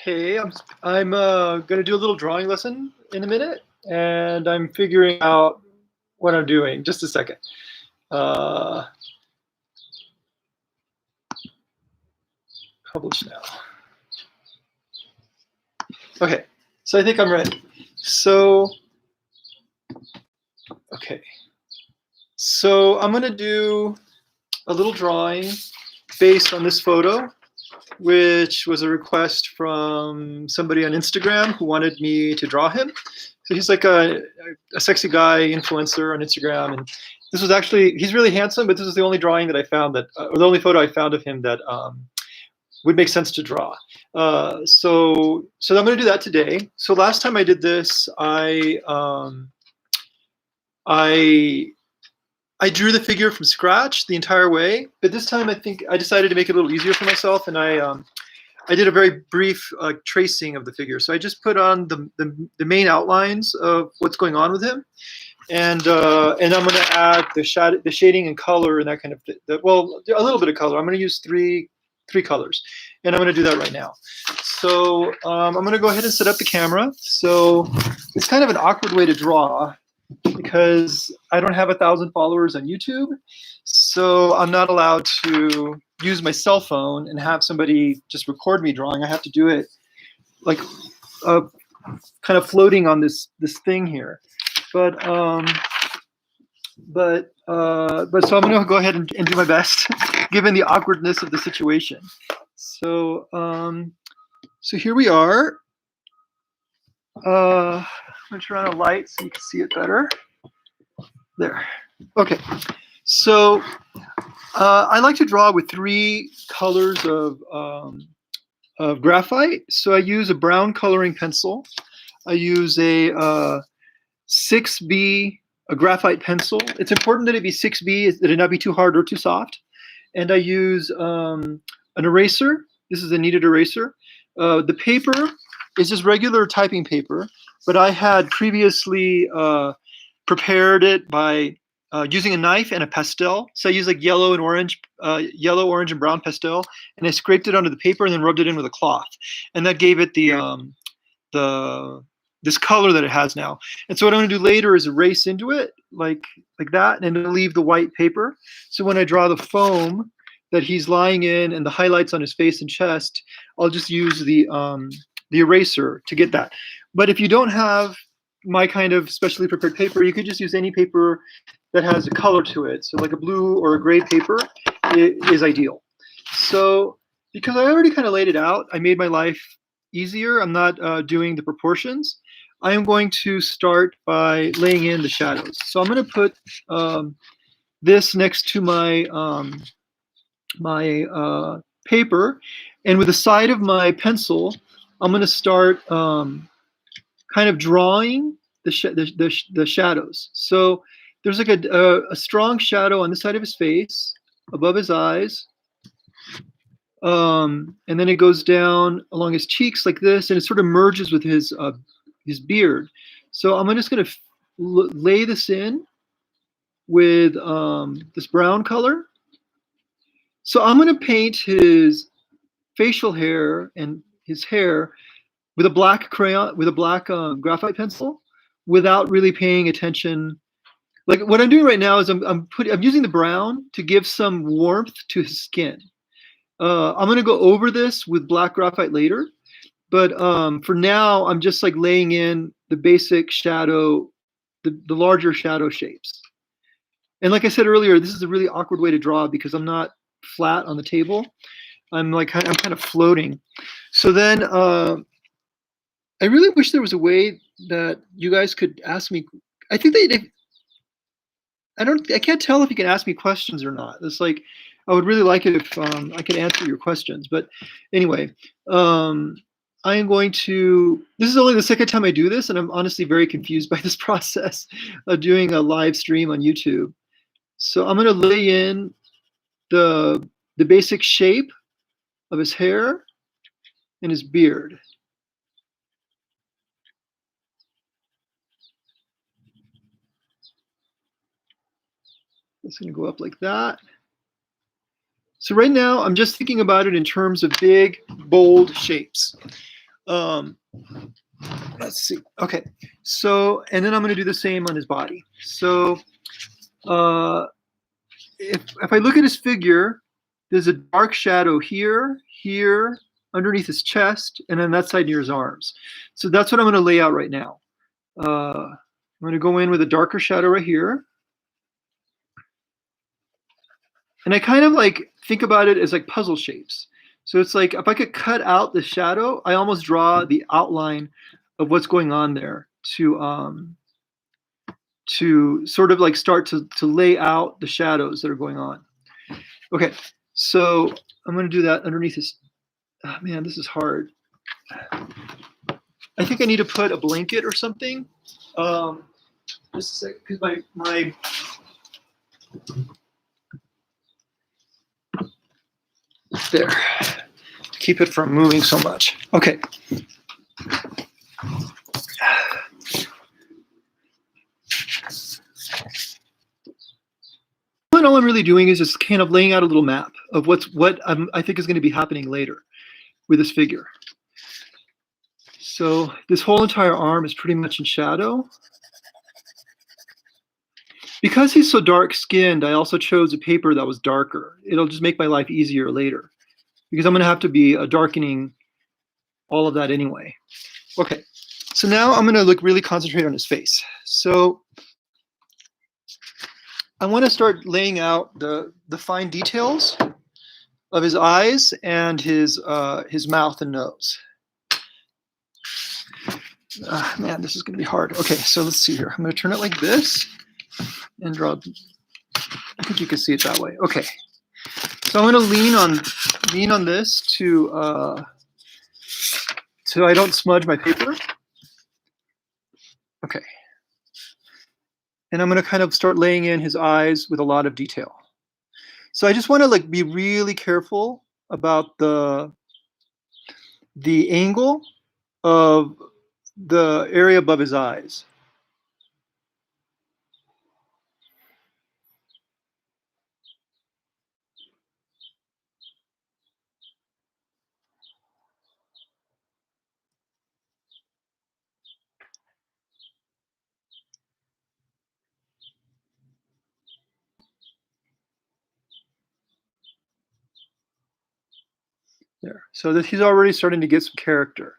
Hey, I'm gonna do a little drawing lesson in a minute, and I'm figuring out what I'm doing. Just a second. Uh, Publish now. Okay, so I think I'm ready. Okay, so I'm gonna do a little drawing based on this photo, which was a request from somebody on Instagram who wanted me to draw him. So he's like a sexy guy influencer on Instagram, and this was actually, he's really handsome, but this was the only drawing that I found that, or the only photo I found of him that would make sense to draw. So I'm going to do that today. So last time I did this, I drew the figure from scratch the entire way, but this time I think I decided to make it a little easier for myself, and I did a very brief tracing of the figure. So I just put on the main outlines of what's going on with him, and I'm going to add the shading and color and that kind of thing. Well, a little bit of color. I'm going to use three colors, and I'm going to do that right now. So I'm going to go ahead and set up the camera. So it's kind of an awkward way to draw because I don't have 1,000 followers on YouTube, so I'm not allowed to use my cell phone and have somebody just record me drawing. I have to do it like kind of floating on this thing here. But so I'm going to go ahead and do my best, given the awkwardness of the situation. So so here we are. I'm going to turn on a light so you can see it better. There. Okay. So I like to draw with 3 colors of graphite. So I use a brown coloring pencil. I use a 6B, a graphite pencil. It's important that it be 6B, that it not be too hard or too soft. And I use an eraser. This is a kneaded eraser. The paper is just regular typing paper, but I had previously prepared it by using a knife and a pastel. So I used like yellow, orange, and brown pastel, and I scraped it onto the paper and then rubbed it in with a cloth, and that gave it this color that it has now. And so what I'm going to do later is erase into it like that, and then leave the white paper. So when I draw the foam that he's lying in and the highlights on his face and chest, I'll just use the eraser to get that. But if you don't have my kind of specially prepared paper, you could just use any paper that has a color to it. So like a blue or a gray paper is ideal. So because I already kind of laid it out, I made my life easier. I'm not doing the proportions. I am going to start by laying in the shadows. So I'm going to put this next to my paper, and with the side of my pencil, I'm going to start kind of drawing the shadows. So there's like a strong shadow on the side of his face, above his eyes, and then it goes down along his cheeks like this, and it sort of merges with his beard. So I'm just going to lay this in with this brown color. So I'm going to paint his facial hair and his hair with a black crayon, with a black graphite pencil, without really paying attention. Like what I'm doing right now is I'm using the brown to give some warmth to his skin. I'm going to go over this with black graphite later, but for now I'm just like laying in the basic shadow, the larger shadow shapes. And like I said earlier, this is a really awkward way to draw because I'm not flat on the table. I'm kind of floating. So then I really wish there was a way that you guys could ask me. I think I can't tell if you can ask me questions or not. It's like, I would really like it if I could answer your questions. But anyway, I am going to, this is only the second time I do this, and I'm honestly very confused by this process of doing a live stream on YouTube. So I'm going to lay in the basic shape of his hair and his beard. It's going to go up like that. So right now, I'm just thinking about it in terms of big, bold shapes. Um, let's see. Okay, so and then I'm going to do the same on his body. So if I look at his figure, there's a dark shadow here, here, underneath his chest, and then that side near his arms. So that's what I'm going to lay out right now. I'm going to go in with a darker shadow right here. And I kind of like think about it as like puzzle shapes. So it's like if I could cut out the shadow, I almost draw the outline of what's going on there to sort of like start to lay out the shadows that are going on. Okay, so I'm going to do that underneath this. Oh, man, this is hard. I think I need to put a blanket or something. Just a sec, because my there, keep it from moving so much. Okay. All I'm really doing is just kind of laying out a little map of what I think is going to be happening later with this figure. So this whole entire arm is pretty much in shadow. Because he's so dark skinned, I also chose a paper that was darker. It'll just make my life easier later because I'm going to have to be darkening all of that anyway. Okay, so now I'm going to really concentrate on his face. So I want to start laying out the fine details of his eyes and his mouth and nose. Man, this is going to be hard. Okay, so let's see here. I'm going to turn it like this and draw. I think you can see it that way. Okay, so I'm going to lean on this to so I don't smudge my paper. Okay, and I'm going to kind of start laying in his eyes with a lot of detail. So I just want to like be really careful about the angle of the area above his eyes. There, so that he's already starting to get some character.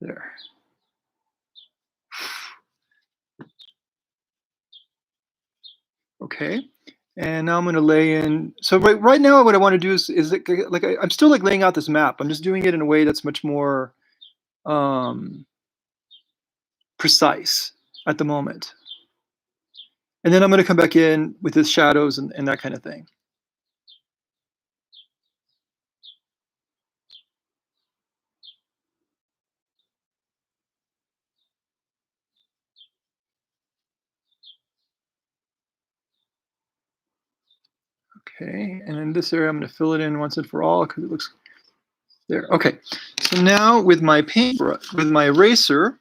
There. Okay, and now I'm going to lay in. So right now, what I want to do is like I'm still like laying out this map. I'm just doing it in a way that's much more precise at the moment. And then I'm going to come back in with his shadows and that kind of thing. Okay, and in this area, I'm going to fill it in once and for all because it looks there. Okay, so now with my paintbrush, with my eraser,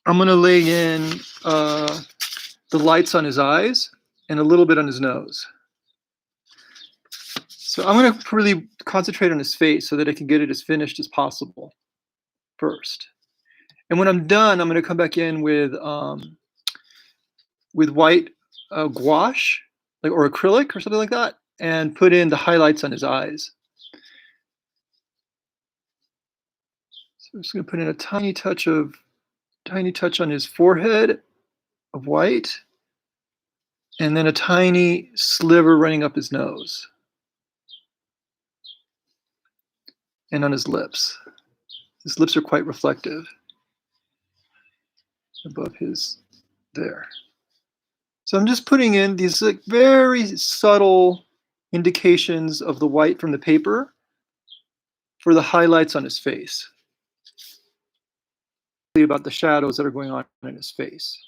I'm going to lay in the lights on his eyes and a little bit on his nose. So I'm going to really concentrate on his face so that I can get it as finished as possible first. And when I'm done, I'm going to come back in with white gouache, like or acrylic or something like that, and put in the highlights on his eyes. So I'm just going to put in a tiny touch on his forehead of white, and then a tiny sliver running up his nose and on his lips. His lips are quite reflective above his there. So I'm just putting in these like very subtle indications of the white from the paper for the highlights on his face. About the shadows that are going on in his face.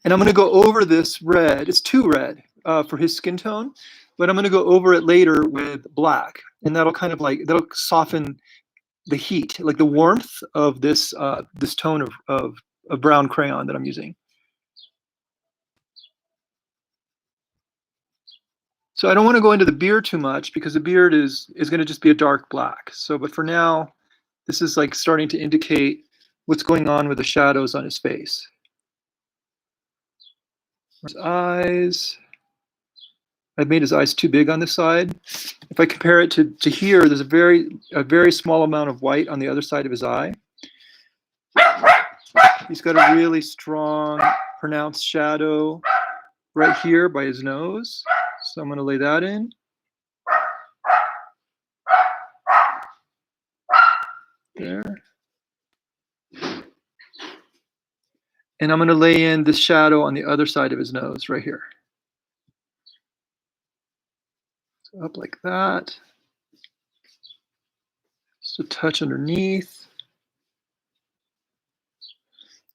And I'm going to go over this red. It's too red for his skin tone, but I'm going to go over it later with black, and that'll kind of like that'll soften the heat, like the warmth of this this tone of brown crayon that I'm using. So I don't want to go into the beard too much because the beard is going to just be a dark black. So, but for now, this is like starting to indicate what's going on with the shadows on his face. His eyes. I've made his eyes too big on this side. If I compare it to here, there's a very small amount of white on the other side of his eye. He's got a really strong, pronounced shadow right here by his nose. So I'm going to lay that in. There. And I'm going to lay in this shadow on the other side of his nose right here. So up like that. Just a touch underneath.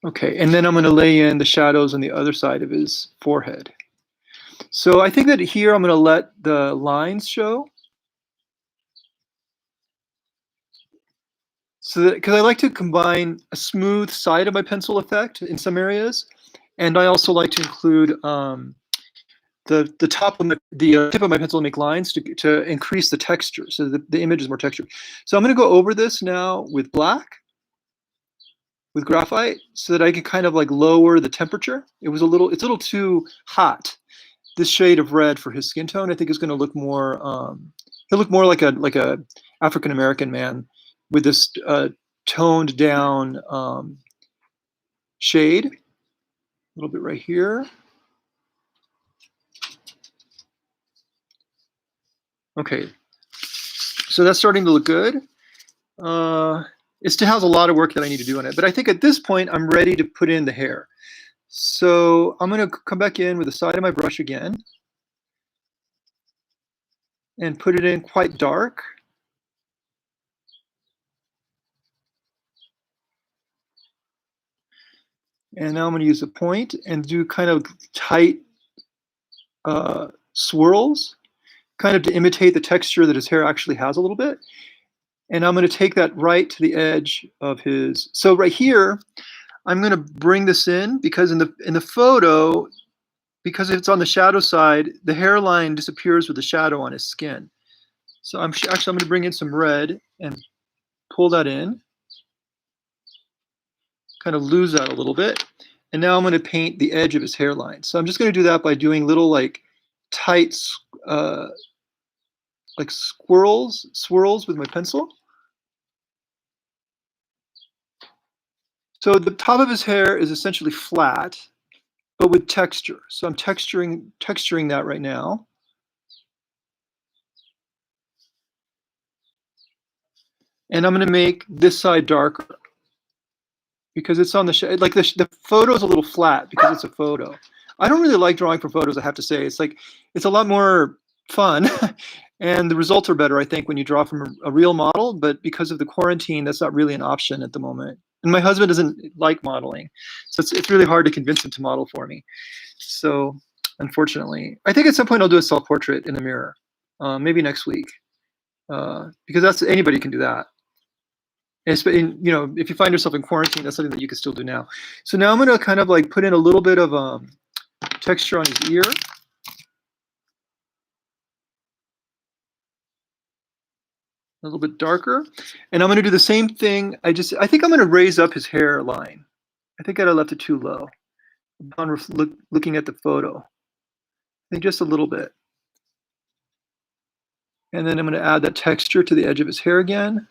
Okay, and then I'm going to lay in the shadows on the other side of his forehead. So I think that here I'm going to let the lines show. So that, because I like to combine a smooth side of my pencil effect in some areas, and I also like to include the top of the tip of my pencil to make lines to increase the texture, so the image is more textured. So I'm going to go over this now with black, with graphite, so that I can kind of like lower the temperature. It's a little too hot. This shade of red for his skin tone, I think, is going to look more. He'll look more like a African American man with this toned down shade. A little bit right here. Okay, so that's starting to look good. It still has a lot of work that I need to do on it, but I think at this point I'm ready to put in the hair. So I'm going to come back in with the side of my brush again and put it in quite dark. And now I'm going to use a point and do kind of tight swirls, kind of to imitate the texture that his hair actually has a little bit. And I'm going to take that right to the edge of his. So right here, I'm going to bring this in because in the photo, because it's on the shadow side, the hairline disappears with the shadow on his skin. So I'm going to bring in some red and pull that in, kind of lose that a little bit. And now I'm going to paint the edge of his hairline. So I'm just going to do that by doing little like tight like swirls with my pencil. So the top of his hair is essentially flat, but with texture. So I'm texturing that right now. And I'm going to make this side darker because it's on the like the photo's a little flat because it's a photo. I don't really like drawing for photos, I have to say. It's like it's a lot more fun and the results are better, I think, when you draw from a real model, but because of the quarantine, that's not really an option at the moment. And my husband doesn't like modeling, so it's really hard to convince him to model for me. So unfortunately, I think at some point I'll do a self-portrait in the mirror, maybe next week, because anybody can do that. And, you know, if you find yourself in quarantine, that's something that you can still do now. So now I'm going to kind of like put in a little bit of texture on his ear. A little bit darker. And I'm going to do the same thing. I think I'm going to raise up his hairline. I think I left it too low. Upon looking at the photo. I think just a little bit. And then I'm going to add that texture to the edge of his hair again.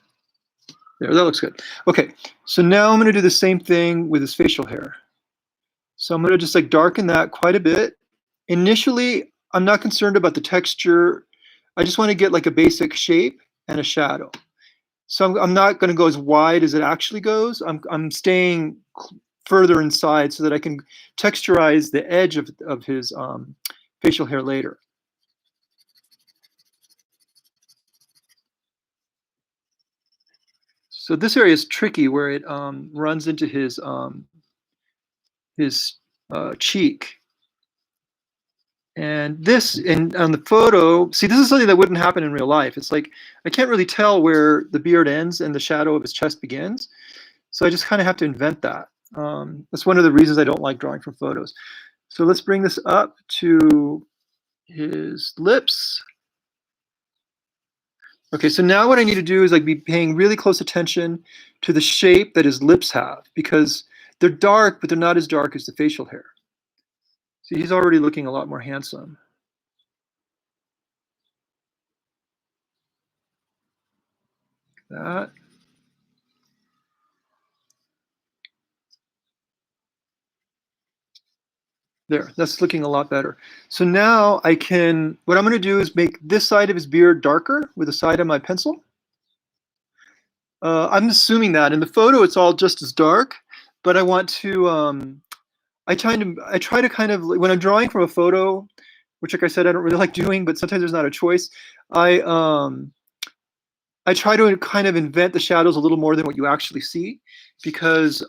There, that looks good. Okay, so now I'm going to do the same thing with his facial hair. So I'm going to just like darken that quite a bit. Initially, I'm not concerned about the texture. I just want to get like a basic shape and a shadow. So I'm not going to go as wide as it actually goes. I'm staying further inside so that I can texturize the edge of his facial hair later. So this area is tricky where it runs into his cheek. And this, and on the photo, see, this is something that wouldn't happen in real life. It's like, I can't really tell where the beard ends and the shadow of his chest begins. So I just kind of have to invent that. That's one of the reasons I don't like drawing from photos. So let's bring this up to his lips. Okay, so now what I need to do is like be paying really close attention to the shape that his lips have, because they're dark, but they're not as dark as the facial hair. See, he's already looking a lot more handsome. That. There, that's looking a lot better. So now I can, what I'm going to do is make this side of his beard darker with the side of my pencil. I'm assuming that in the photo it's all just as dark, but I want to, I try to kind of, when I'm drawing from a photo, which like I said, I don't really like doing, but sometimes there's not a choice. I try to kind of invent the shadows a little more than what you actually see, because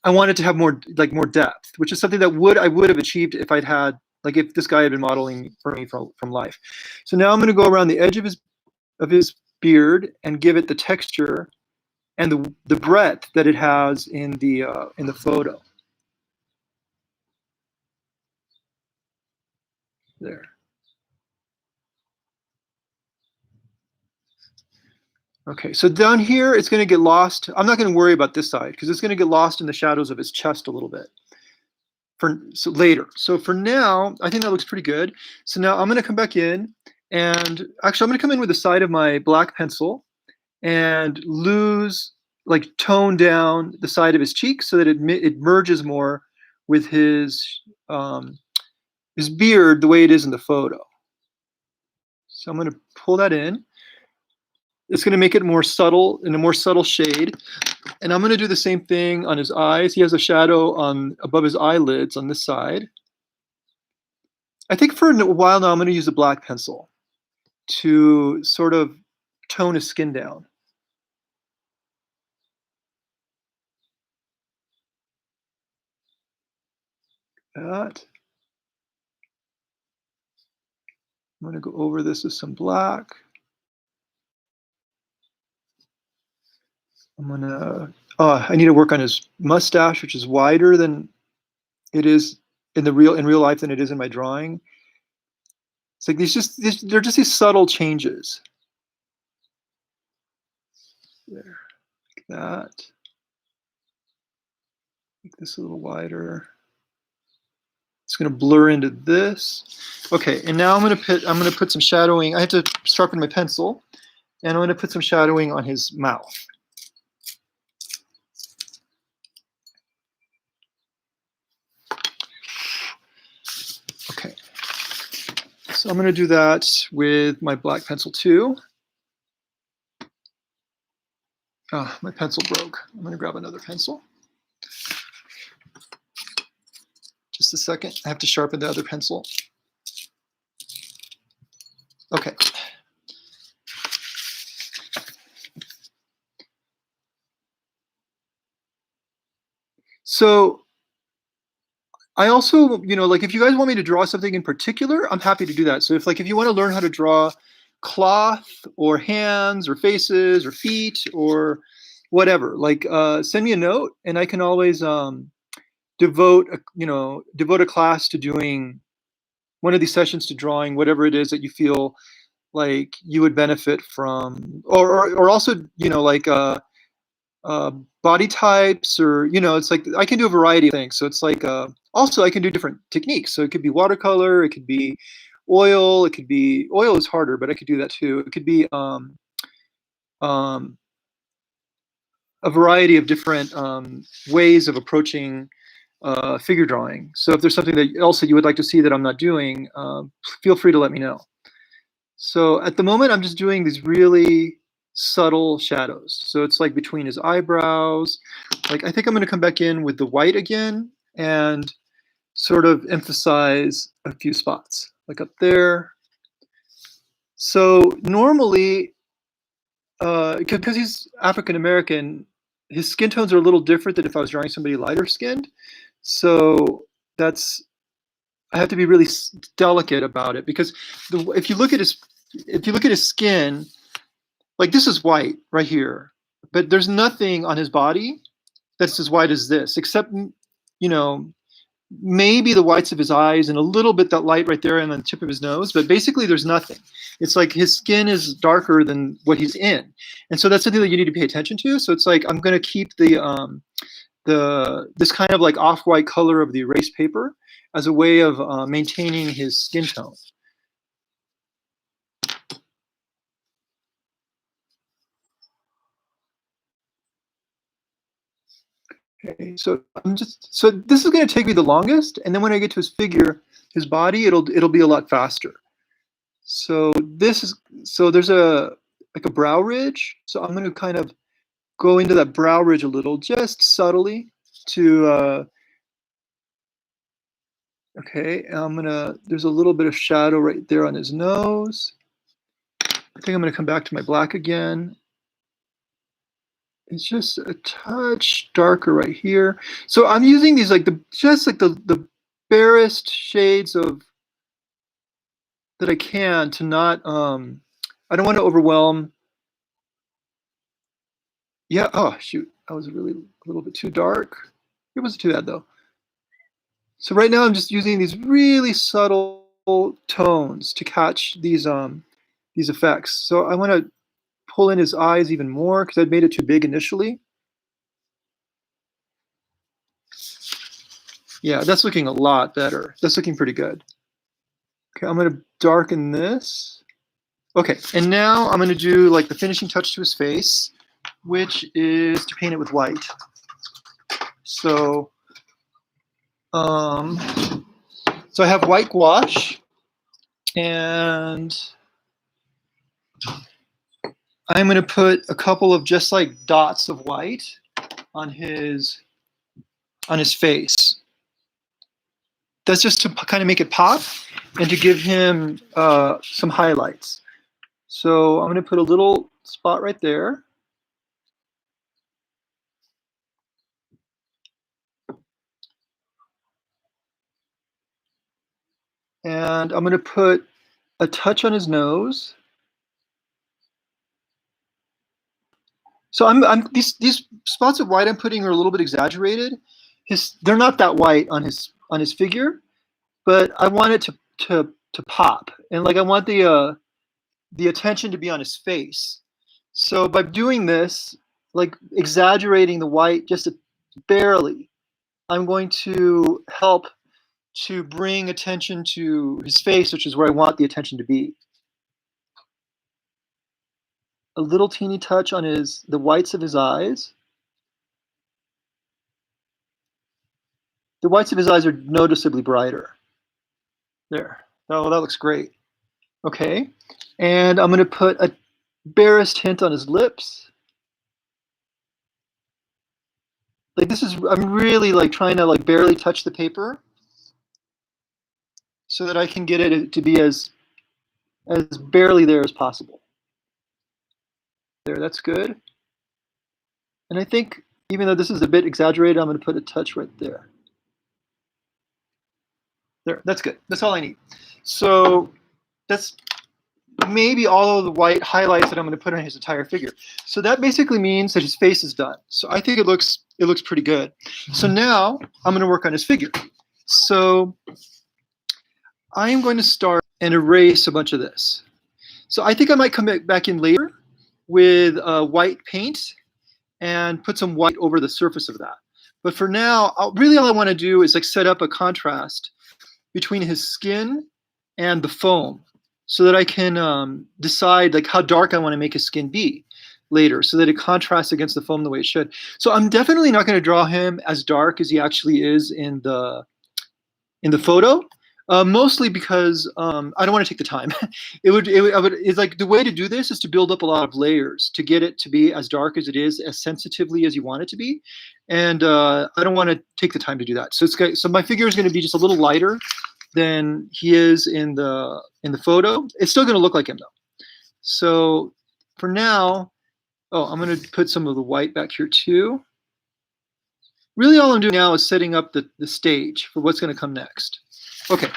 I wanted to have more depth, which is something that I would have achieved if I'd had, like, if this guy had been modeling for me from life. So now I'm going to go around the edge of his beard and give it the texture and the breadth that it has in the photo. There. Okay, so down here it's going to get lost. I'm not going to worry about this side because it's going to get lost in the shadows of his chest a little bit. So later. So for now, I think that looks pretty good. So now I'm going to come back in, and actually I'm going to come in with the side of my black pencil and tone down the side of his cheek so that it merges more with his beard the way it is in the photo. So I'm going to pull that in. It's going to make it more subtle, in a more subtle shade. And I'm going to do the same thing on his eyes. He has a shadow above his eyelids on this side. I think for a while now I'm going to use a black pencil to sort of tone his skin down. That. I'm going to go over this with some black. I'm going to, I need to work on his mustache, which is wider than it is in real life than it is in my drawing. It's like they're just these subtle changes. There, like that. Make this a little wider. It's going to blur into this. Okay, and now I'm going to put some shadowing. I have to sharpen my pencil, and I'm going to put some shadowing on his mouth. Okay, so I'm going to do that with my black pencil too. Oh, my pencil broke. I'm going to grab another pencil. Just a second. I have to sharpen the other pencil. Okay. So I also, like, if you guys want me to draw something in particular, I'm happy to do that. So if you want to learn how to draw cloth or hands or faces or feet or whatever, send me a note and I can always devote a class to doing one of these sessions to drawing whatever it is that you feel like you would benefit from, or also body types, or it's like I can do a variety of things. So it's like also I can do different techniques. So it could be watercolor, it could be oil, oil is harder, but I could do that too. It could be a variety of different ways of approaching figure drawing. So if there's something else that you would like to see that I'm not doing, feel free to let me know. So at the moment, I'm just doing these really subtle shadows. So it's like between his eyebrows. I think I'm going to come back in with the white again and sort of emphasize a few spots, like up there. So normally, because he's African American, his skin tones are a little different than if I was drawing somebody lighter skinned. So that's, I have to be really delicate about it, because if you look at his skin, like this is white right here, but there's nothing on his body that's as white as this, except, you know, maybe the whites of his eyes and a little bit that light right there and on the tip of his nose, but basically there's nothing. It's like his skin is darker than what he's in. And so that's something that you need to pay attention to. So it's like, I'm going to keep this kind of like off-white color of the erased paper as a way of maintaining his skin tone. Okay, so so this is going to take me the longest, and then when I get to his figure, his body, it'll be a lot faster. So there's like a brow ridge. So I'm going to kind of go into that brow ridge a little, just subtly to okay, there's a little bit of shadow right there on his nose. I think I'm going to come back to my black again. It's just a touch darker right here. So I'm using these like the barest shades of that I can to not I don't want to overwhelm. Yeah, oh shoot, that was really a little bit too dark. It wasn't too bad though. So right now I'm just using these really subtle tones to catch these effects. So I want to pull in his eyes even more because I'd made it too big initially. Yeah, that's looking a lot better. That's looking pretty good. Okay, I'm going to darken this. Okay, and now I'm going to do like the finishing touch to his face, which is to paint it with white. So, so I have white gouache, and I'm going to put a couple of just like dots of white on his face. That's just to kind of make it pop and to give him some highlights. So I'm going to put a little spot right there. And I'm going to put a touch on his nose. So these spots of white I'm putting are a little bit exaggerated. They're not that white on his figure, but I want it to pop, and like I want the attention to be on his face. So by doing this, like exaggerating the white just barely, I'm going to help to bring attention to his face, which is where I want the attention to be. A little teeny touch on the whites of his eyes. The whites of his eyes are noticeably brighter. There. Oh, that looks great. Okay. And I'm going to put a barest hint on his lips. Like I'm really like trying to like barely touch the paper so that I can get it to be as barely there as possible. There, that's good. And I think even though this is a bit exaggerated, I'm going to put a touch right there. There, that's good. That's all I need. So that's maybe all of the white highlights that I'm going to put on his entire figure. So that basically means that his face is done. So I think it looks pretty good. So now I'm going to work on his figure. So I am going to start and erase a bunch of this. So I think I might come back in later with white paint and put some white over the surface of that. But for now, really all I want to do is like set up a contrast between his skin and the foam so that I can decide like how dark I want to make his skin be later so that it contrasts against the foam the way it should. So I'm definitely not going to draw him as dark as he actually is in the photo. Mostly because I don't want to take the time. It's like the way to do this is to build up a lot of layers to get it to be as dark as it is, as sensitively as you want it to be, and I don't want to take the time to do that. So my figure is going to be just a little lighter than he is in the photo. It's still going to look like him though. So for now, Oh, I'm going to put some of the white back here too. Really all I'm doing now is setting up the stage for what's going to come next. Okay,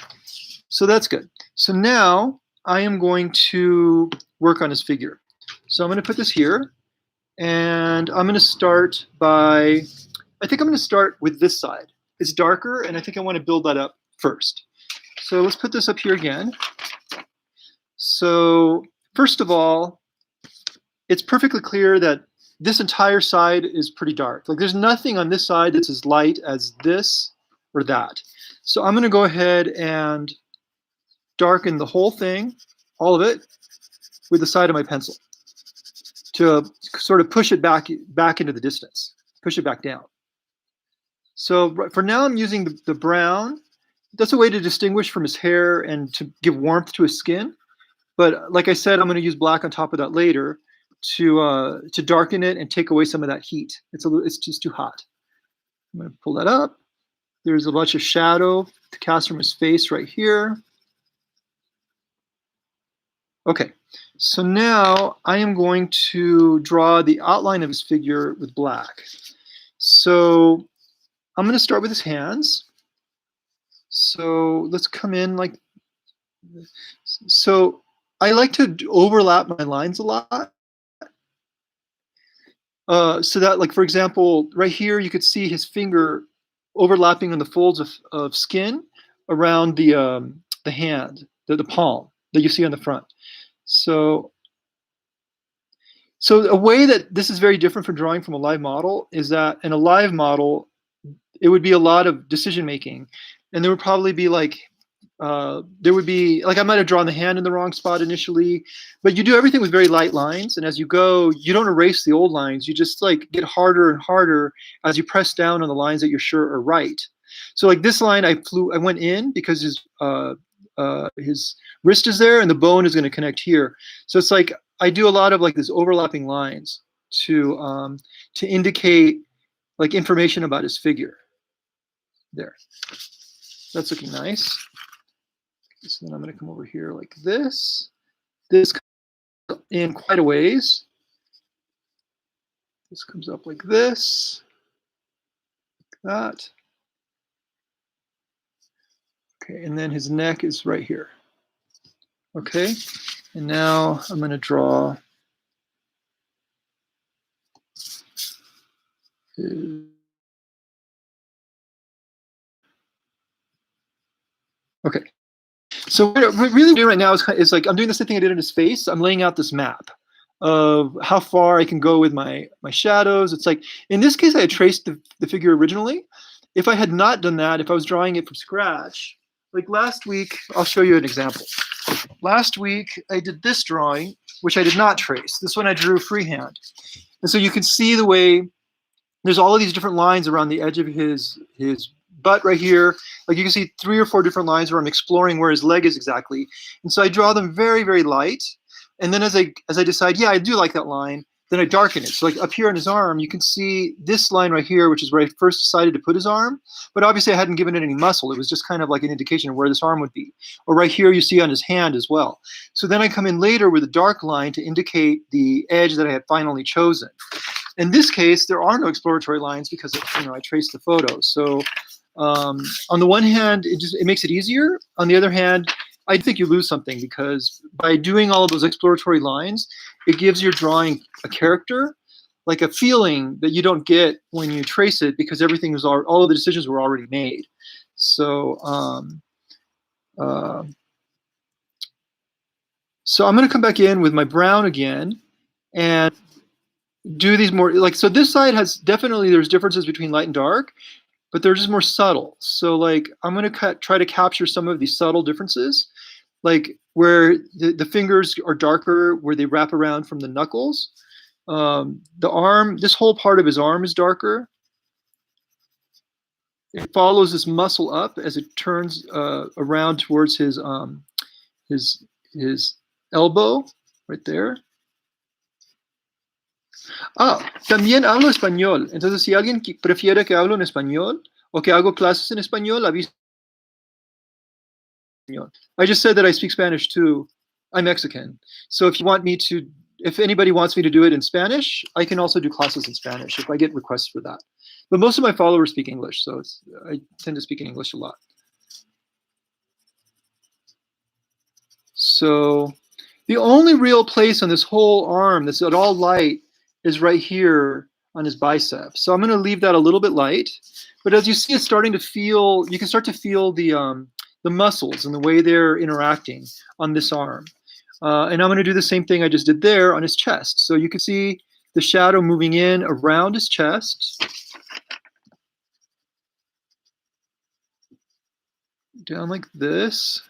so that's good. So now I am going to work on his figure. So I'm going to put this here, and I'm going to start by, I think I'm going to start with this side. It's darker, and I think I want to build that up first. So let's put this up here again. So first of all, it's perfectly clear that this entire side is pretty dark. Like there's nothing on this side that's as light as this or that. So I'm going to go ahead and darken the whole thing, all of it, with the side of my pencil to sort of push it back into the distance, push it back down. So for now, I'm using the brown. That's a way to distinguish from his hair and to give warmth to his skin. But like I said, I'm going to use black on top of that later to darken it and take away some of that heat. It's just too hot. I'm going to pull that up. There's a bunch of shadow to cast from his face right here. Okay, so now I am going to draw the outline of his figure with black. So I'm going to start with his hands. So let's come in like, so I like to overlap my lines a lot. So that, like, for example, right here, you could see his finger overlapping on the folds of skin around the hand, the palm that you see on the front. So a way that this is very different from drawing from a live model is that in a live model, it would be a lot of decision making, and there would probably be like, I might have drawn the hand in the wrong spot initially, but you do everything with very light lines, and as you go, you don't erase the old lines. You just like get harder and harder as you press down on the lines that you're sure are right. So like this line, I went in because his wrist is there and the bone is going to connect here. So it's like I do a lot of like this overlapping lines to indicate like information about his figure. There, that's looking nice. So then I'm going to come over here like this. This comes in quite a ways. This comes up like this, like that. Okay, and then his neck is right here. Okay, and now I'm going to draw his... Okay. So what I'm really doing right now is like I'm doing the same thing I did in his face. I'm laying out this map of how far I can go with my shadows. It's like, in this case, I had traced the figure originally. If I had not done that, if I was drawing it from scratch, like last week, I'll show you an example. Last week, I did this drawing, which I did not trace. This one I drew freehand. And so you can see the way there's all of these different lines around the edge of his butt right here. Like you can see 3 or 4 different lines where I'm exploring where his leg is exactly. And so I draw them very, very light. And then as I decide, yeah, I do like that line, then I darken it. So like up here on his arm, you can see this line right here, which is where I first decided to put his arm. But obviously I hadn't given it any muscle. It was just kind of like an indication of where this arm would be. Or right here, you see on his hand as well. So then I come in later with a dark line to indicate the edge that I had finally chosen. In this case, there are no exploratory lines because I traced the photo. So on the one hand, it makes it easier. On the other hand, I think you lose something because by doing all of those exploratory lines, it gives your drawing a character, like a feeling that you don't get when you trace it because everything was all of the decisions were already made. So so I'm going to come back in with my brown again and do these more like, so this side has definitely, there's differences between light and dark, but they're just more subtle. So like I'm going to try to capture some of these subtle differences, like where the fingers are darker, where they wrap around from the knuckles. The arm, this whole part of his arm is darker. It follows this muscle up as it turns around towards his elbow right there. También hablo español. Entonces, si alguien prefiere que hablo en español o que hago clases en español, avisa. I just said that I speak Spanish too. I'm Mexican. So if you want me to if anybody wants me to do it in Spanish, I can also do classes in Spanish if I get requests for that. But most of my followers speak English, so I tend to speak in English a lot. So the only real place on this whole arm that's at all light is right here on his bicep. So I'm going to leave that a little bit light. But as you see, it's starting to feel, you can start to feel the muscles and the way they're interacting on this arm. And I'm going to do the same thing I just did there on his chest. So you can see the shadow moving in around his chest. Down like this.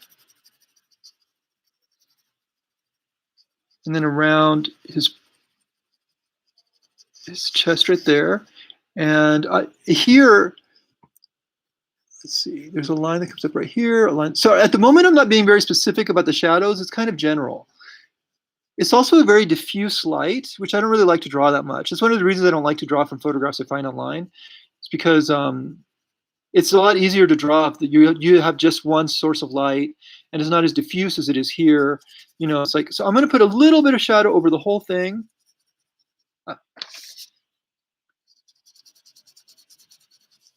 And then around his chest right there. And here, let's see, there's a line that comes up right here. A line. So at the moment, I'm not being very specific about the shadows. It's kind of general. It's also a very diffuse light, which I don't really like to draw that much. It's one of the reasons I don't like to draw from photographs I find online. It's because it's a lot easier to draw if you have just one source of light, and it's not as diffuse as it is here. You know, it's like, so I'm going to put a little bit of shadow over the whole thing.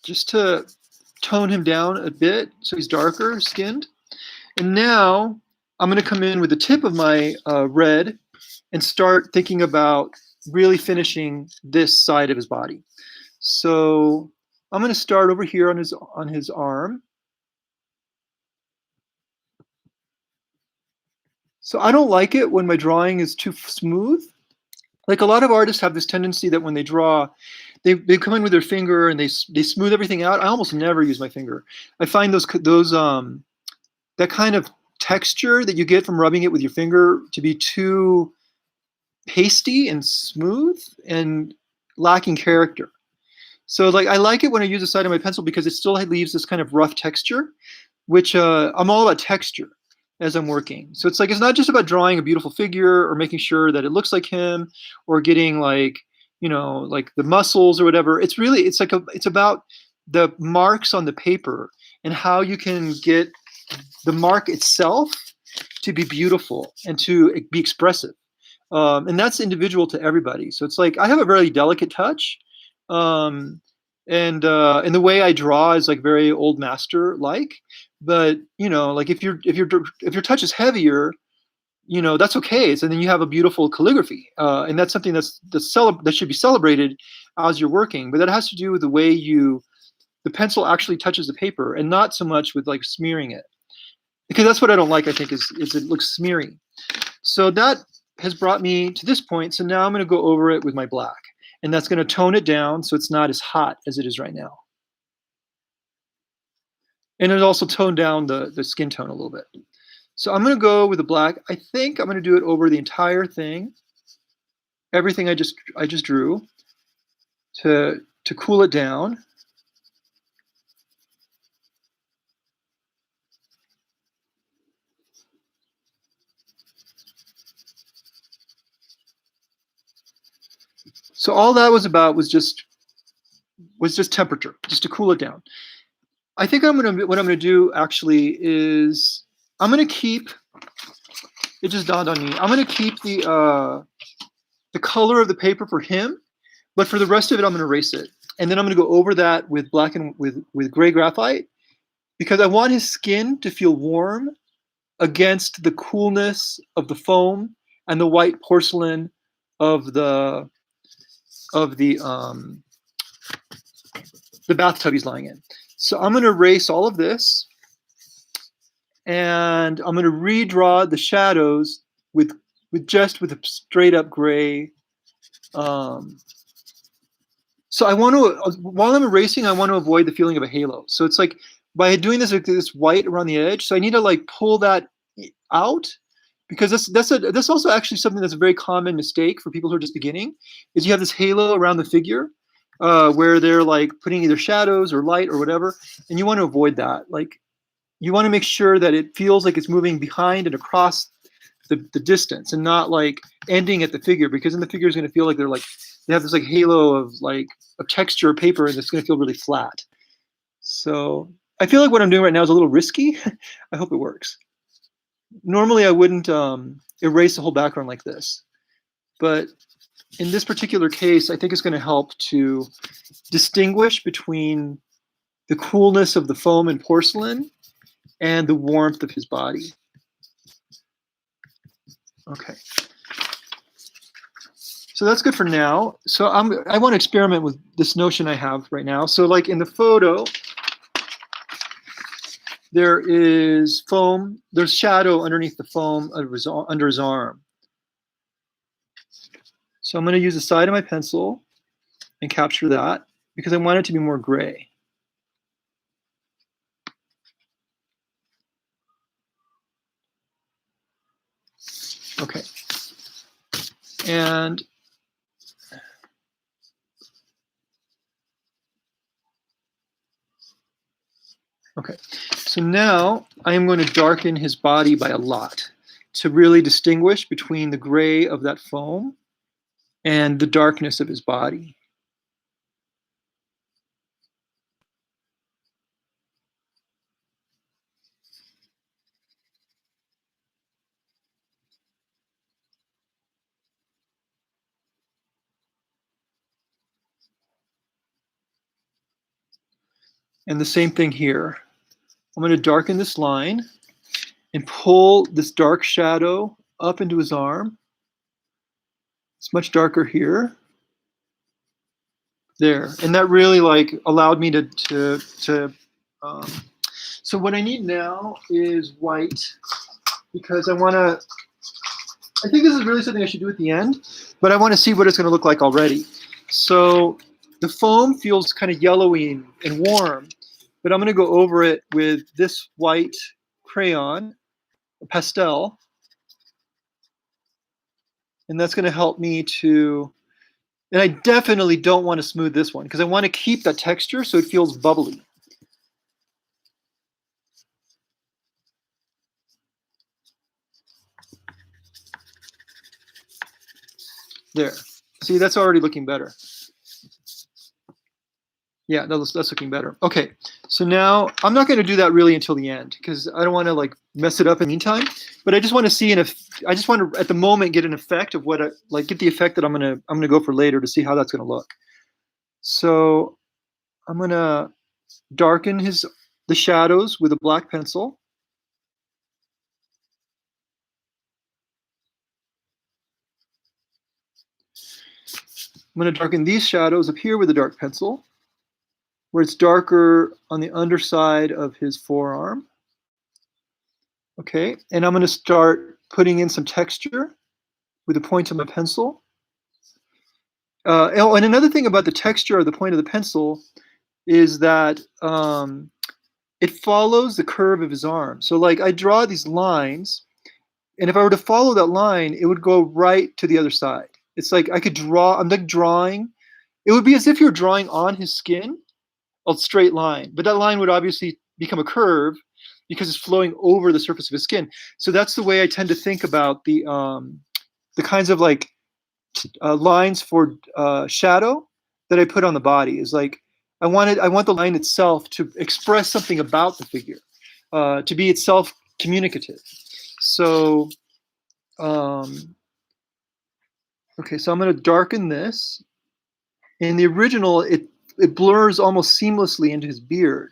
Just to tone him down a bit so he's darker skinned. And now I'm going to come in with the tip of my red and start thinking about really finishing this side of his body. So I'm going to start over here on his arm. So I don't like it when my drawing is too smooth. Like a lot of artists have this tendency that when they draw, they come in with their finger and they smooth everything out. I almost never use my finger. I find that kind of texture that you get from rubbing it with your finger to be too pasty and smooth and lacking character. So like I like it when I use the side of my pencil because it still leaves this kind of rough texture, which I'm all about texture as I'm working. So it's like, it's not just about drawing a beautiful figure or making sure that it looks like him or getting like, you know, like the muscles or whatever. It's really, it's about the marks on the paper and how you can get the mark itself to be beautiful and to be expressive. And that's individual to everybody. So it's like, I have a very delicate touch. And the way I draw is like very old master like, but you know, like if your touch is heavier, you know, that's okay. So then you have a beautiful calligraphy, and that's something that should be celebrated as you're working. But that has to do with the way the pencil actually touches the paper, and not so much with like smearing it, because that's what I don't like. I think is it looks smeary. So that has brought me to this point. So now I'm going to go over it with my black. And that's going to tone it down so it's not as hot as it is right now. And it also toned down the skin tone a little bit. So I'm going to go with the black. I think I'm going to do it over the entire thing. Everything I just drew to cool it down. So all that was about was just temperature, just to cool it down. I think what I'm gonna do actually is I'm gonna keep. It just dawned on me. I'm gonna keep the color of the paper for him, but for the rest of it, I'm gonna erase it, and then I'm gonna go over that with black and with gray graphite, because I want his skin to feel warm against the coolness of the foam and the white porcelain of the bathtub he's lying in. So I'm going to erase all of this, and I'm going to redraw the shadows with a straight up gray. So I want to, while I'm erasing, I want to avoid the feeling of a halo. So it's like by doing this white around the edge. So I need to like pull that out, because that's also actually something that's a very common mistake for people who are just beginning, is you have this halo around the figure where they're like putting either shadows or light or whatever, and you want to avoid that. Like you want to make sure that it feels like it's moving behind and across the distance, and not like ending at the figure, because then the figure is going to feel like they have this like halo of texture of paper, and it's going to feel really flat. So I feel like what I'm doing right now is a little risky. I hope it works. Normally I wouldn't erase the whole background like this, but in this particular case, I think it's going to help to distinguish between the coolness of the foam and porcelain and the warmth of his body. Okay. So that's good for now. So I want to experiment with this notion I have right now. So like in the photo, there is foam, there's shadow underneath the foam under his arm. So I'm going to use the side of my pencil and capture that because I want it to be more gray. Okay. And okay, so now I am going to darken his body by a lot to really distinguish between the gray of that foam and the darkness of his body. And the same thing here. I'm going to darken this line and pull this dark shadow up into his arm. It's much darker here. There, and that really like allowed me to so what I need now is white because I think this is really something I should do at the end, but I want to see what it's going to look like already. So the foam feels kind of yellowy and warm, but I'm going to go over it with this white crayon, pastel, and that's going to help me to. And I definitely don't want to smooth this one because I want to keep that texture so it feels bubbly. There. See, that's already looking better. Yeah, that's looking better. Okay, so now I'm not going to do that really until the end because I don't want to like mess it up in the meantime. But I just want to see I just want to at the moment get an effect of what get the effect that I'm gonna go for later to see how that's going to look. So I'm going to darken the shadows with a black pencil. I'm going to darken these shadows up here with a dark pencil, where it's darker on the underside of his forearm. Okay, and I'm going to start putting in some texture with the point of my pencil. And another thing about the texture of the point of the pencil is that it follows the curve of his arm. So like I draw these lines, and if I were to follow that line, it would go right to the other side. It's like I could draw, I'm like drawing. It would be as if you're drawing on his skin, a straight line, but that line would obviously become a curve because it's flowing over the surface of his skin. So that's the way I tend to think about the kinds of like lines for shadow that I put on the body. Is like I want the line itself to express something about the figure, to be itself communicative. So okay, so I'm going to darken this. In the original, it blurs almost seamlessly into his beard.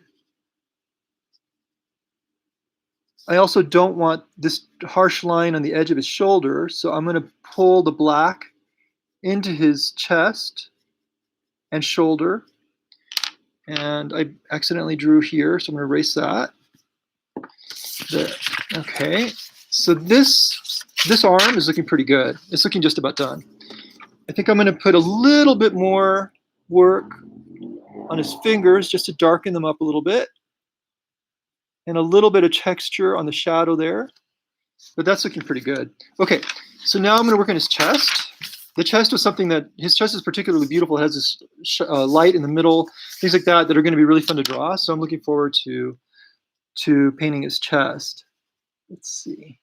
I also don't want this harsh line on the edge of his shoulder, so I'm going to pull the black into his chest and shoulder. And I accidentally drew here, so I'm going to erase that. There. Okay, so this arm is looking pretty good. It's looking just about done. I think I'm going to put a little bit more work on his fingers just to darken them up a little bit. And a little bit of texture on the shadow there. But that's looking pretty good. Okay, so now I'm going to work on his chest. The chest was something that, his chest is particularly beautiful. It has this light in the middle, things like that are going to be really fun to draw. So I'm looking forward to painting his chest. Let's see.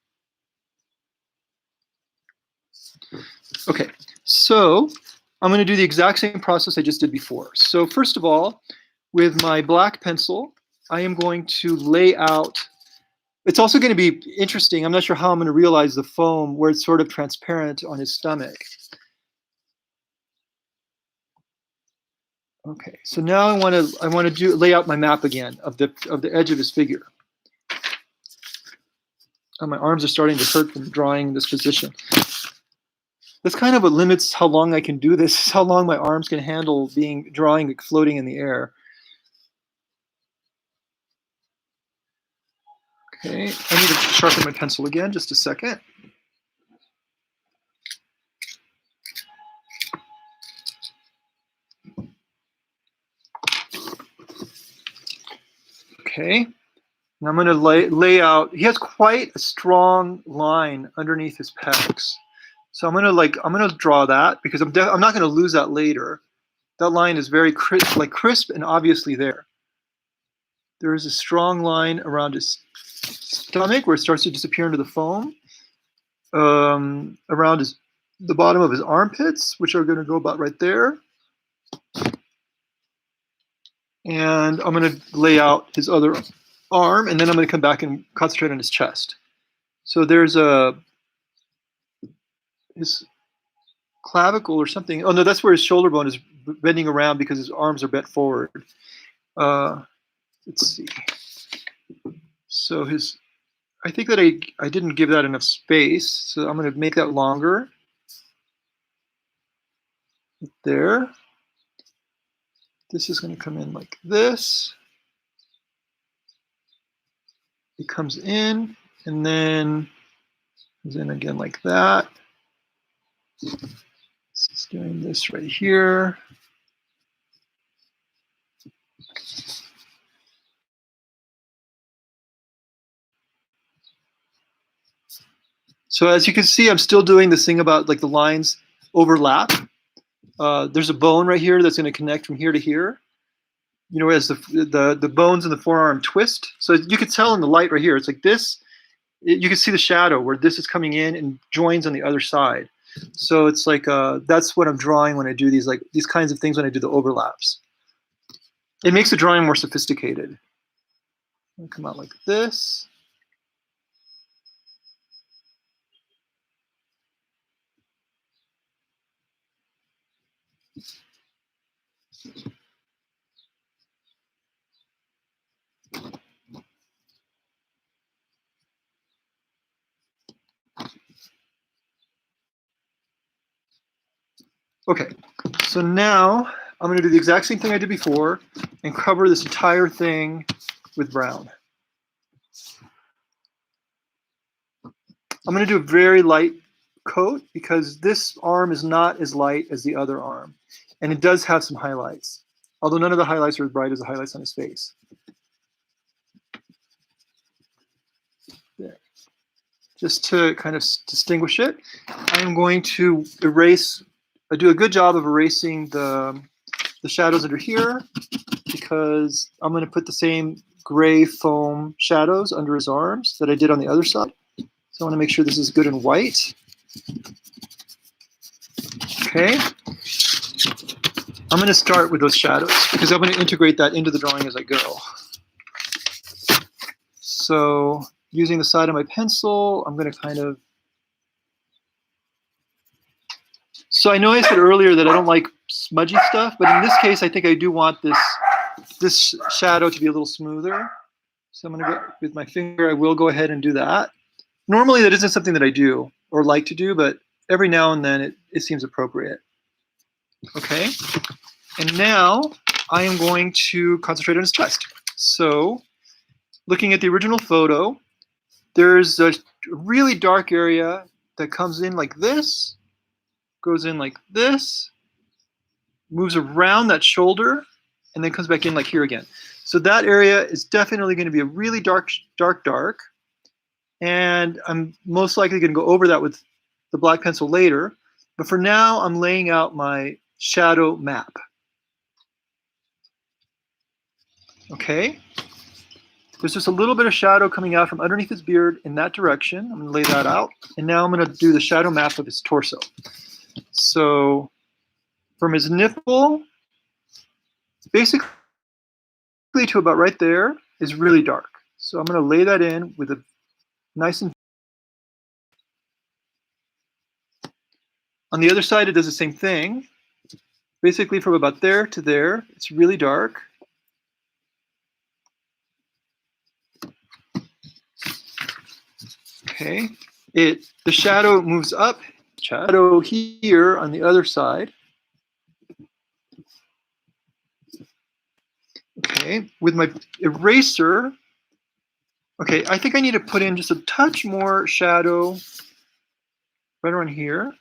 Okay, so I'm going to do the exact same process I just did before. So first of all, with my black pencil, I am going to lay out It's also going to be interesting. I'm not sure how I'm going to realize the foam where it's sort of transparent on his stomach. Okay, so now I want to lay out my map again of the edge of his figure. And my arms are starting to hurt from drawing this position. That's kind of what limits how long I can do this, how long my arms can handle drawing floating in the air. Okay, I need to sharpen my pencil again, just a second. Okay, and I'm going to lay out. He has quite a strong line underneath his pecs, so I'm going to draw that because I'm not going to lose that later. That line is very crisp and obviously there. There is a strong line around his stomach where it starts to disappear into the foam. Around the bottom of his armpits, which are going to go about right there. And I'm going to lay out his other arm, and then I'm going to come back and concentrate on his chest. So there's his clavicle or something. Oh no, that's where his shoulder bone is bending around because his arms are bent forward. Let's see. So I think that I didn't give that enough space, so I'm going to make that longer. There. This is going to come in like this. It comes in, and then comes in again like that. It's doing this right here. So as you can see, I'm still doing this thing about like the lines overlap. There's a bone right here that's going to connect from here to here. You know, as the bones in the forearm twist. So you can tell in the light right here, it's like this. You can see the shadow where this is coming in and joins on the other side. So it's like that's what I'm drawing when I do these kinds of things when I do the overlaps. It makes the drawing more sophisticated. It'll come out like this. Okay, so now I'm going to do the exact same thing I did before and cover this entire thing with brown. I'm going to do a very light coat because this arm is not as light as the other arm. And it does have some highlights, although none of the highlights are as bright as the highlights on his face. There. Just to kind of distinguish it, I'm going to do a good job of erasing the shadows under here because I'm going to put the same gray foam shadows under his arms that I did on the other side. So I want to make sure this is good and white. Okay. I'm going to start with those shadows because I'm going to integrate that into the drawing as I go. So using the side of my pencil, I'm going to kind of... So I know I said earlier that I don't like smudgy stuff, but in this case, I think I do want this shadow to be a little smoother. So I'm going to go with my finger. I will go ahead and do that. Normally, that isn't something that I do or like to do, but every now and then it seems appropriate. Okay. And now I am going to concentrate on his chest. So looking at the original photo, there's a really dark area that comes in like this, goes in like this, moves around that shoulder, and then comes back in like here again. So that area is definitely going to be a really dark. And I'm most likely going to go over that with the black pencil later. But for now, I'm laying out my shadow map. Okay. There's just a little bit of shadow coming out from underneath his beard in that direction. I'm going to lay that out. And now I'm going to do the shadow map of his torso. So from his nipple, basically to about right there is really dark. So I'm going to lay that in with a nice and. On the other side, it does the same thing. Basically from about there to there, it's really dark. Okay, the shadow moves up, shadow here on the other side. Okay, with my eraser, okay, I think I need to put in just a touch more shadow right around here.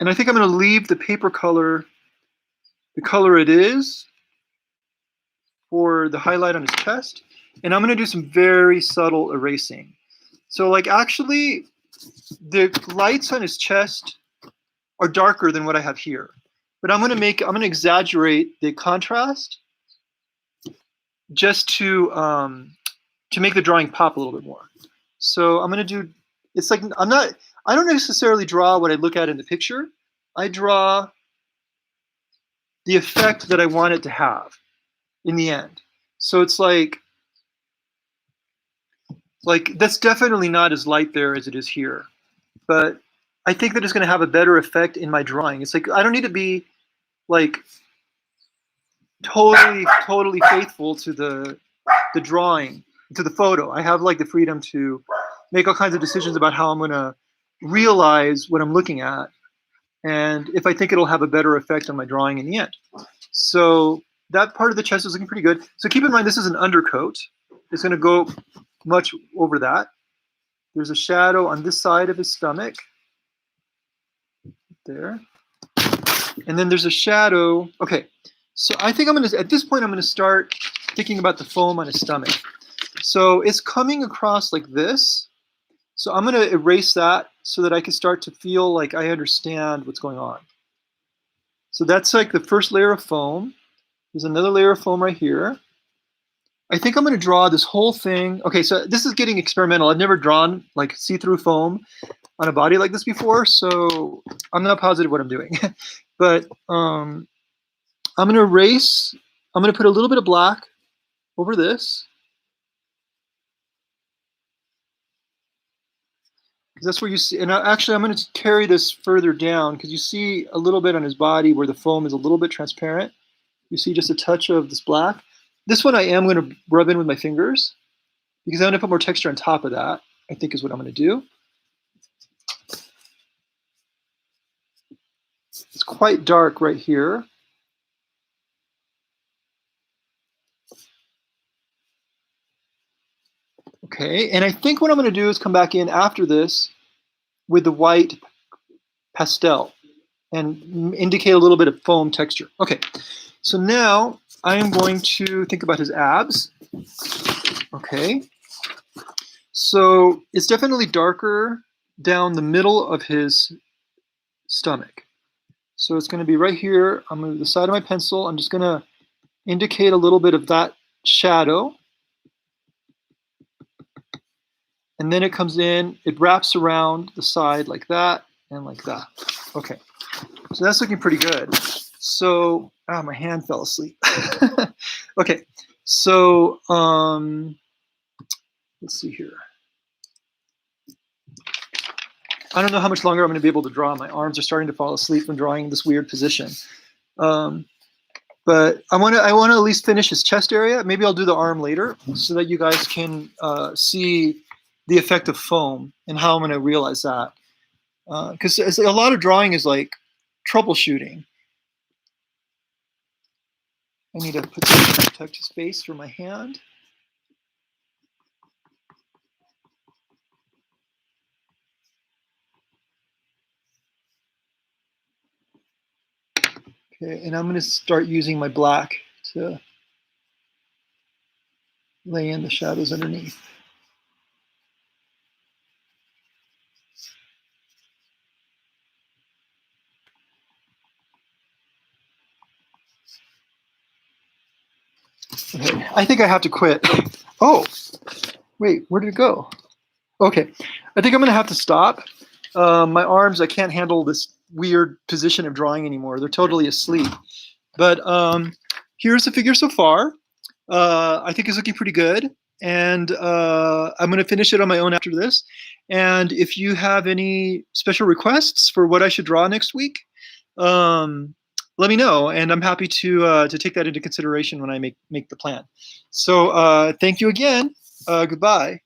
And I think I'm going to leave the paper color the color it is for the highlight on his chest. And I'm going to do some very subtle erasing. So like actually, the lights on his chest are darker than what I have here. But I'm going to exaggerate the contrast just to make the drawing pop a little bit more. So I'm going to do, it's like, I don't necessarily draw what I look at in the picture. I draw the effect that I want it to have in the end. So it's like that's definitely not as light there as it is here. But I think that it's going to have a better effect in my drawing. It's like I don't need to be like totally faithful to the drawing, to the photo. I have like the freedom to make all kinds of decisions about how I'm going to realize what I'm looking at, and if I think it'll have a better effect on my drawing in the end. So that part of the chest is looking pretty good. So keep in mind, this is an undercoat. It's going to go much over that. There's a shadow on this side of his stomach. There. And then there's a shadow. Okay, so I think at this point, I'm going to start thinking about the foam on his stomach. So it's coming across like this. So I'm going to erase that so that I can start to feel like I understand what's going on. So that's like the first layer of foam. There's another layer of foam right here. I think I'm going to draw this whole thing. Okay, so this is getting experimental. I've never drawn like see-through foam on a body like this before, so I'm not positive what I'm doing. But I'm going to erase. I'm going to put a little bit of black over this. Because that's where you see, and actually I'm going to carry this further down because you see a little bit on his body where the foam is a little bit transparent. You see just a touch of this black. This one I am going to rub in with my fingers because I'm going to put more texture on top of that, I think is what I'm going to do. It's quite dark right here. Okay, and I think what I'm going to do is come back in after this with the white pastel and indicate a little bit of foam texture. Okay, so now I am going to think about his abs. Okay, so it's definitely darker down the middle of his stomach. So it's going to be right here on the side of my pencil. I'm just going to indicate a little bit of that shadow. And then it comes in, it wraps around the side like that and like that. Okay, so that's looking pretty good. So, my hand fell asleep. Okay, so let's see here. I don't know how much longer I'm going to be able to draw. My arms are starting to fall asleep when drawing in this weird position. But I want to at least finish his chest area. Maybe I'll do the arm later so that you guys can see the effect of foam and how I'm going to realize that. Because a lot of drawing is like troubleshooting. I need to put something to protect his face for my hand. Okay, and I'm going to start using my black to lay in the shadows underneath. Okay, I think I have to quit. Oh, wait, where did it go? Okay, I think I'm going to have to stop. My arms, I can't handle this weird position of drawing anymore. They're totally asleep. But here's the figure so far. I think is looking pretty good. And I'm going to finish it on my own after this. And if you have any special requests for what I should draw next week, um, let me know, and I'm happy to take that into consideration when I make the plan. So thank you again. Goodbye.